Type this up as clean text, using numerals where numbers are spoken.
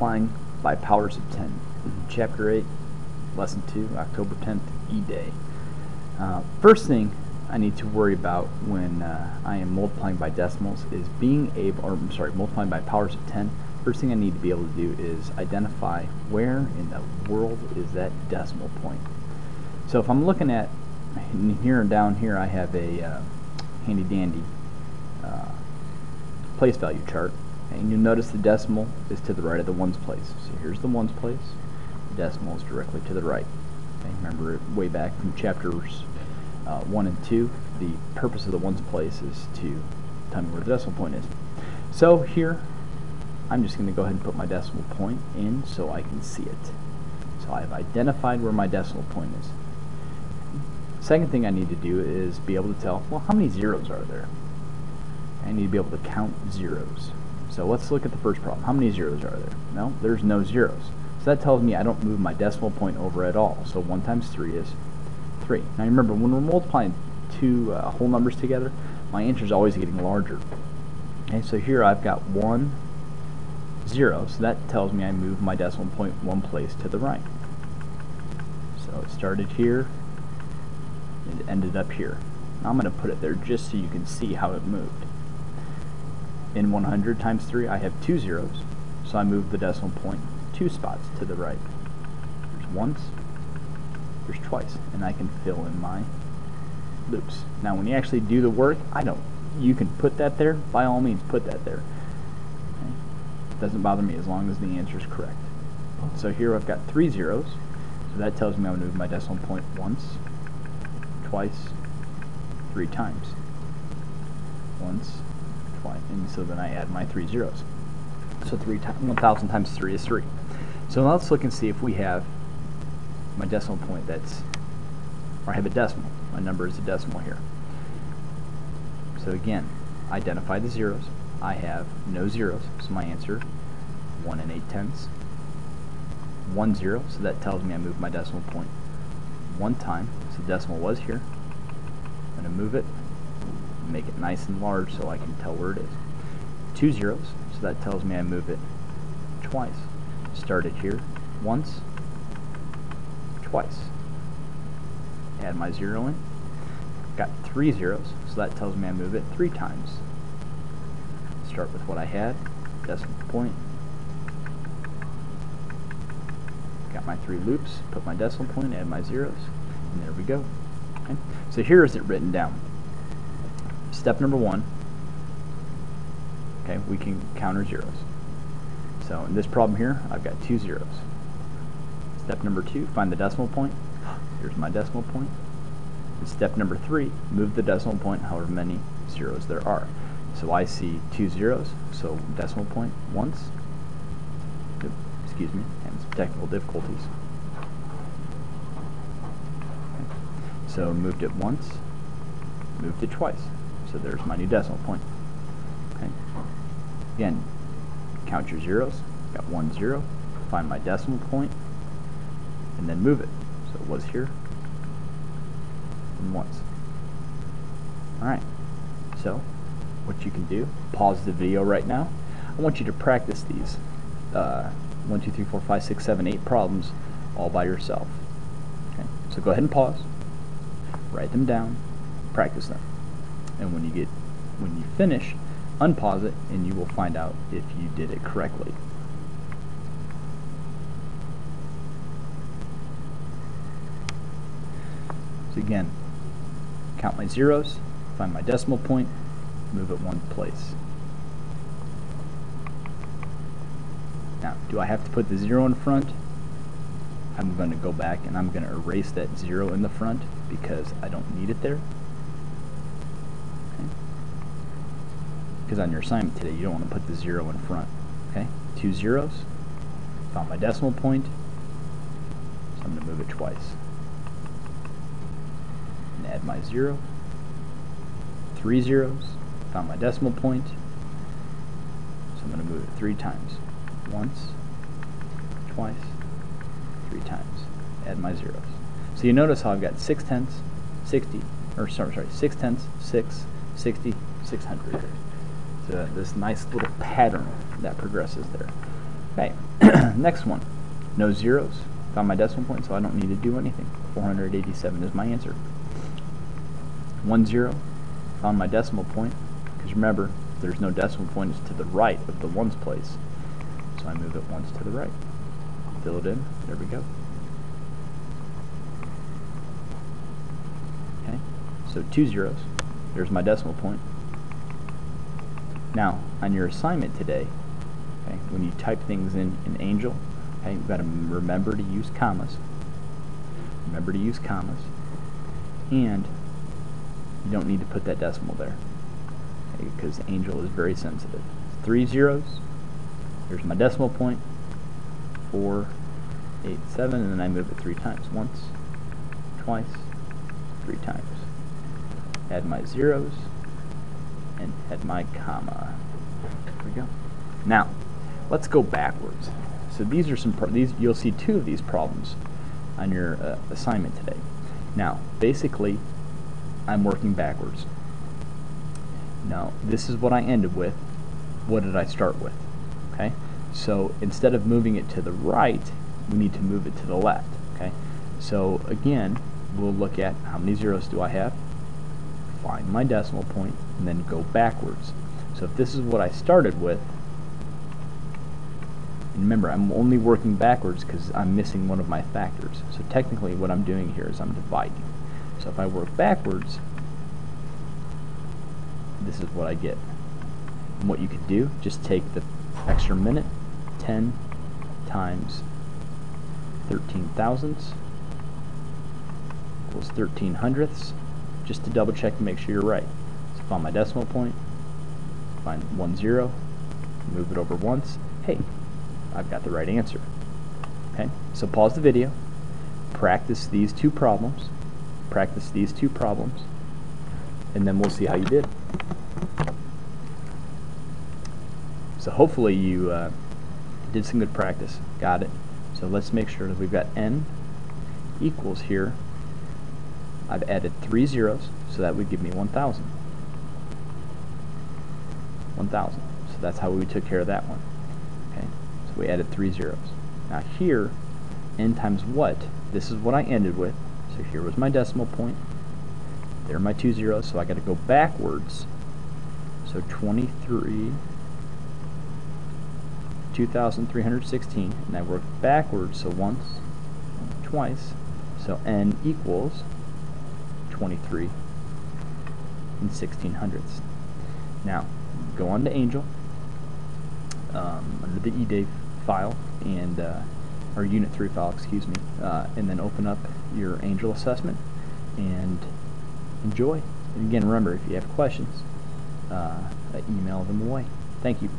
multiplying by powers of 10. Chapter 8, Lesson 2, October 10th, E-Day. First thing I need to worry about when I am multiplying by decimals is multiplying by powers of 10. First thing I need to be able to do is identify where in the world is that decimal point. So if I'm looking at here and down here, I have a handy dandy place value chart, and you'll notice the decimal is to the right of the ones place. So here's the ones place, the decimal is directly to the right. Okay, remember way back from chapters 1 and 2, the purpose of the ones place is to tell me where the decimal point is. So here I'm just going to go ahead and put my decimal point in so I can see it. So I've identified where my decimal point is. Second thing I need to do is be able to tell, well, how many zeros are there? I need to be able to count zeros. So let's look at the first problem. How many zeros are there? No, there's no zeros. So that tells me I don't move my decimal point over at all. So 1 times 3 is 3. Now remember, when we're multiplying two whole numbers together, my answer is always getting larger. Okay, so here I've got 1, 0, so that tells me I move my decimal point 1 place to the right. So it started here, it ended up here. Now I'm going to put it there just so you can see how it moved. In 100 times 3 I have 2 zeros, so I move the decimal point 2 spots to the right. There's once, there's twice, and I can fill in my loops. Now when you actually do the work, you can put that there, by all means put that there. Okay? It doesn't bother me as long as the answer is correct. So here I've got 3 zeros, so that tells me I'm going to move my decimal point once, twice, 3 times. Once, twice, and so then I add my 3 zeros. So 1,000 times 3 is 3. So now let's look and see if we have my decimal point or I have a decimal. My number is a decimal here. So again, identify the zeros. I have no zeros, so my answer 1 and 8/10. 1 0, so that tells me I moved my decimal point 1 time. So the decimal was here. I'm going to move it, make it nice and large so I can tell where it is. 2 zeros, so that tells me I move it twice. Started here once, twice. Add my 0 in. Got 3 zeros, so that tells me I move it 3 times. Start with what I had, decimal point. Got my 3 loops, put my decimal point, add my zeros, and there we go. Okay? So here is it written down. Step number 1, okay, we can counter zeros. So in this problem here, I've got 2 zeros. Step number 2, find the decimal point. Here's my decimal point. And step number 3, move the decimal point however many zeros there are. So I see 2 zeros, so decimal point once. Excuse me, and some technical difficulties. Okay. So moved it once, moved it twice. So there's my new decimal point. Okay. Again, count your zeros. Got 1 0, find my decimal point, and then move it. So it was here, and once. Alright, so what you can do, pause the video right now. I want you to practice these 1, 2, 3, 4, 5, 6, 7, 8 problems all by yourself. Okay, so go ahead and pause, write them down, practice them. And when you finish, unpause it and you will find out if you did it correctly. So again, count my zeros, find my decimal point, move it 1 place. Now, do I have to put the 0 in front? I'm going to go back and I'm going to erase that 0 in the front because I don't need it there. Okay. Because on your assignment today, you don't want to put the 0 in front. Okay, 2 zeros, found my decimal point, so I'm going to move it twice. And add my 0, 3 zeros, found my decimal point, so I'm going to move it 3 times. Once, twice, 3 times. Add my zeros. So you notice how I've got 6/10, 60, or sorry, 6/10, 6, 60, 600. So this nice little pattern that progresses there. Okay. Next one, no zeros. Found my decimal point, so I don't need to do anything. 487 is my answer. 1 0. Found my decimal point, because remember, there's no decimal point, it's to the right of the ones place. So I move it once to the right. Fill it in. There we go. Okay, so 2 zeros. There's my decimal point. Now, on your assignment today, okay, when you type things in Angel, okay, you've got to remember to use commas. Remember to use commas. And you don't need to put that decimal there, okay, because Angel is very sensitive. 3 zeros. Here's my decimal point. 487, and then I move it 3 times. Once, twice, 3 times. Add my zeros and add my comma. There we go. Now, let's go backwards. So these are you'll see 2 of these problems on your assignment today. Now, basically, I'm working backwards. Now, this is what I ended with. What did I start with? Okay? So instead of moving it to the right, we need to move it to the left. Okay? So again, we'll look at how many zeros do I have, find my decimal point, and then go backwards. So if this is what I started with, and remember, I'm only working backwards because I'm missing one of my factors. So technically what I'm doing here is I'm dividing. So if I work backwards, this is what I get. And what you could do, just take the extra minute, 10 times 13 thousandths equals 13 hundredths, just to double check to make sure you're right. So find my decimal point, find 1 0, move it over once. Hey, I've got the right answer. Okay, so pause the video, practice these 2 problems, and then we'll see how you did. So hopefully you did some good practice. Got it. So let's make sure that we've got n equals here. I've added 3 zeros, so that would give me 1,000. 1,000. So that's how we took care of that one. Okay. So we added 3 zeros. Now here, n times what? This is what I ended with. So here was my decimal point. There are my 2 zeros, so I got to go backwards. So 2,316, and I work backwards, so once, twice, so n equals 23 and 1600ths. Now, go on to Angel, under the eDave file, and or Unit 3 file, excuse me, and then open up your Angel assessment, and enjoy. And again, remember, if you have questions, email them away. Thank you.